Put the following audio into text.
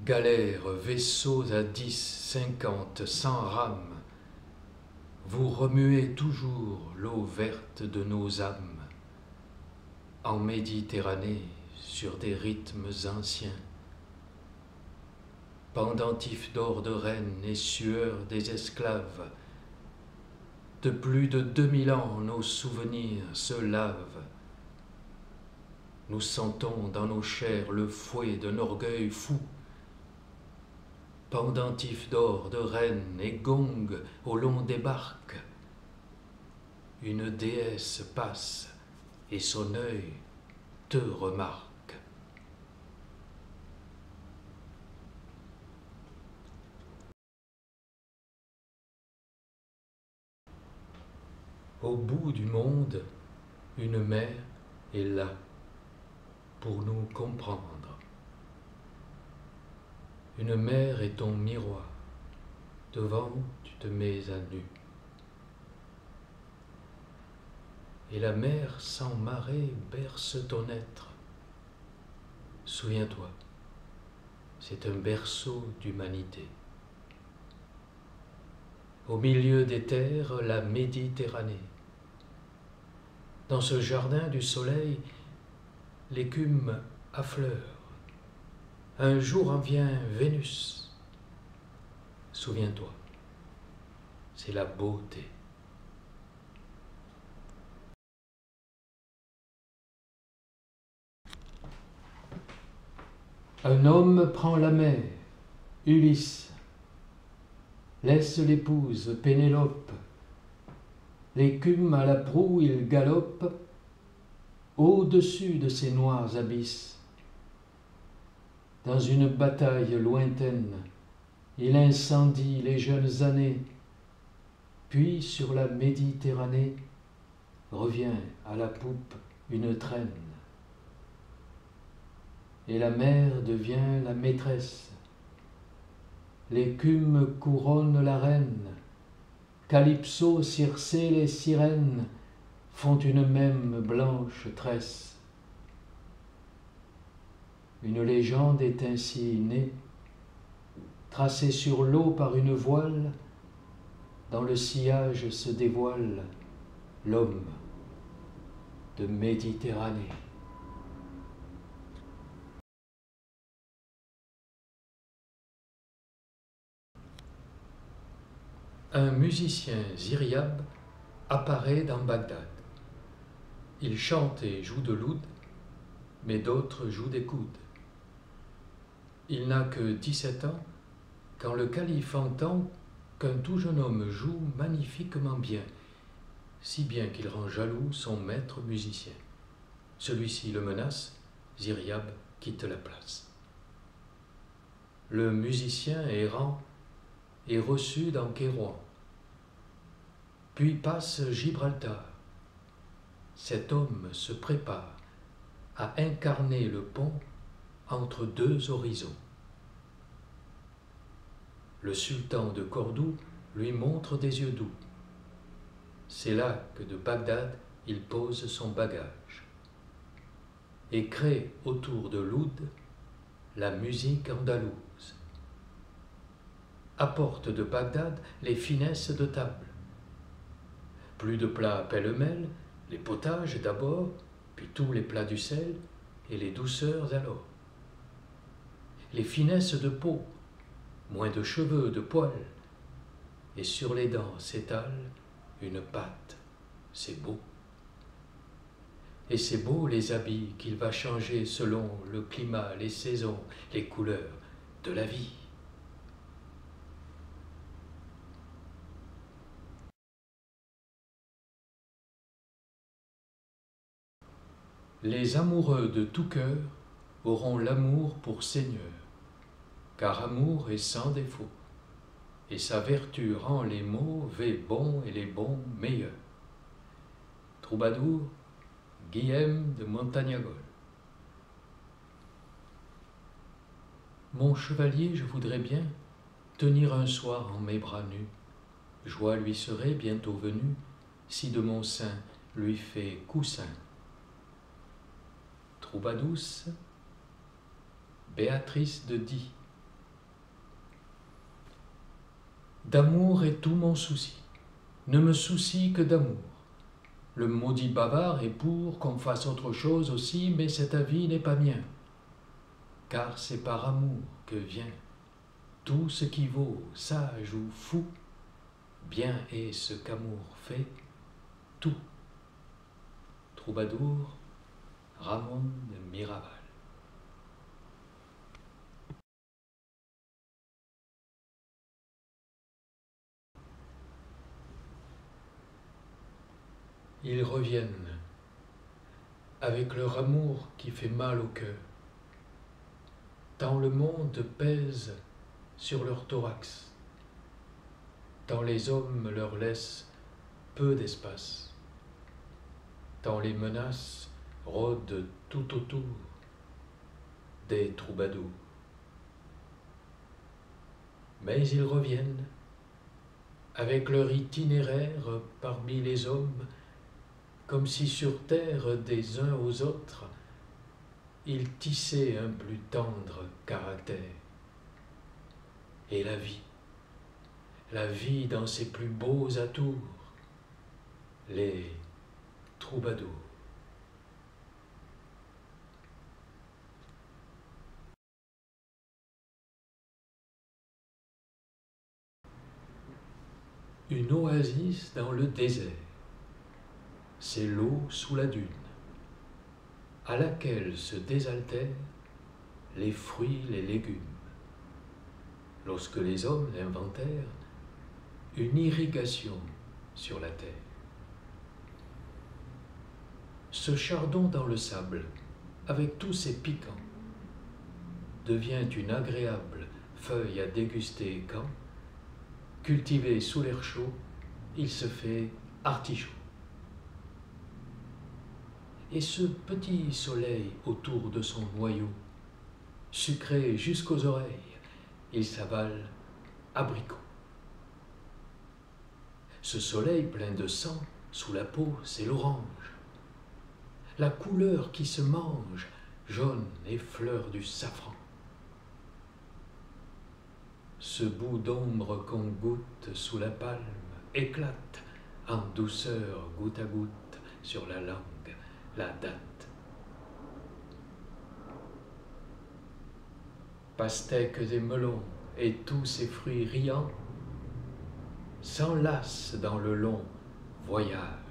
Galères, vaisseaux à 10, 50, 100 rames, vous remuez toujours l'eau verte de nos âmes, en Méditerranée, sur des rythmes anciens. Pendentifs d'or de reine et sueur des esclaves, de plus de 2000 ans nos souvenirs se lavent. Nous sentons dans nos chairs le fouet d'un orgueil fou. Pendentifs d'or de reine et gong au long des barques, une déesse passe et son œil te remarque. Au bout du monde, une mère est là pour nous comprendre. Une mère est ton miroir, devant tu te mets à nu. Et la mer sans marée berce ton être. Souviens-toi, c'est un berceau d'humanité. Au milieu des terres, la Méditerranée. Dans ce jardin du soleil, l'écume affleure. Un jour en vient Vénus. Souviens-toi, c'est la beauté. Un homme prend la mer, Ulysse, laisse l'épouse Pénélope, l'écume à la proue il galope, au-dessus de ces noirs abysses. Dans une bataille lointaine, il incendie les jeunes années, puis sur la Méditerranée revient à la poupe une traîne. Et la mer devient la maîtresse. L'écume couronne la reine. Calypso, Circé, les sirènes font une même blanche tresse. Une légende est ainsi née, tracée sur l'eau par une voile. Dans le sillage se dévoile l'homme de Méditerranée. Un musicien Ziryab apparaît dans Bagdad. Il chante et joue de l'oud, mais d'autres jouent des coudes. Il n'a que 17 ans quand le calife entend qu'un tout jeune homme joue magnifiquement bien, si bien qu'il rend jaloux son maître musicien. Celui-ci le menace, Ziryab quitte la place. Le musicien errant est reçu dans Kairouan, puis passe Gibraltar. Cet homme se prépare à incarner le pont entre deux horizons. Le sultan de Cordoue lui montre des yeux doux. C'est là que de Bagdad il pose son bagage et crée autour de l'oud la musique andalouse. Apporte de Bagdad les finesses de table. Plus de plats pêle-mêle, les potages d'abord, puis tous les plats du sel et les douceurs alors. Les finesses de peau, moins de cheveux, de poils, et sur les dents s'étale une pâte, c'est beau. Et c'est beau les habits qu'il va changer selon le climat, les saisons, les couleurs de la vie. Les amoureux de tout cœur auront l'amour pour Seigneur, car amour est sans défaut, et sa vertu rend les mauvais bons et les bons meilleurs. Troubadour, Guillaume de Montagnagol. Mon chevalier, je voudrais bien tenir un soir en mes bras nus. Joie lui serait bientôt venue, si de mon sein lui fait coussin. Troubadouce, Béatrice de Die. D'amour est tout mon souci, ne me soucie que d'amour. Le maudit bavard est pour qu'on fasse autre chose aussi, mais cet avis n'est pas mien, car c'est par amour que vient tout ce qui vaut, sage ou fou, bien est ce qu'amour fait, tout. Troubadour, Ramon de Miraval. Ils reviennent avec leur amour qui fait mal au cœur, tant le monde pèse sur leur thorax, tant les hommes leur laissent peu d'espace, tant les menaces rôdent tout autour des troubadours. Mais ils reviennent avec leur itinéraire parmi les hommes, comme si sur terre des uns aux autres, ils tissaient un plus tendre caractère. Et la vie dans ses plus beaux atours, les troubadours. Une oasis dans le désert, c'est l'eau sous la dune, à laquelle se désaltèrent les fruits, les légumes. Lorsque les hommes inventèrent une irrigation sur la terre. Ce chardon dans le sable, avec tous ses piquants, devient une agréable feuille à déguster quand, cultivé sous l'air chaud, il se fait artichaut. Et ce petit soleil autour de son noyau, sucré jusqu'aux oreilles, il s'avale abricot. Ce soleil plein de sang sous la peau, c'est l'orange. La couleur qui se mange, jaune et fleur du safran. Ce bout d'ombre qu'on goûte sous la palme éclate en douceur goutte à goutte sur la langue, la date. Pastèques et melons et tous ces fruits riants s'enlacent dans le long voyage.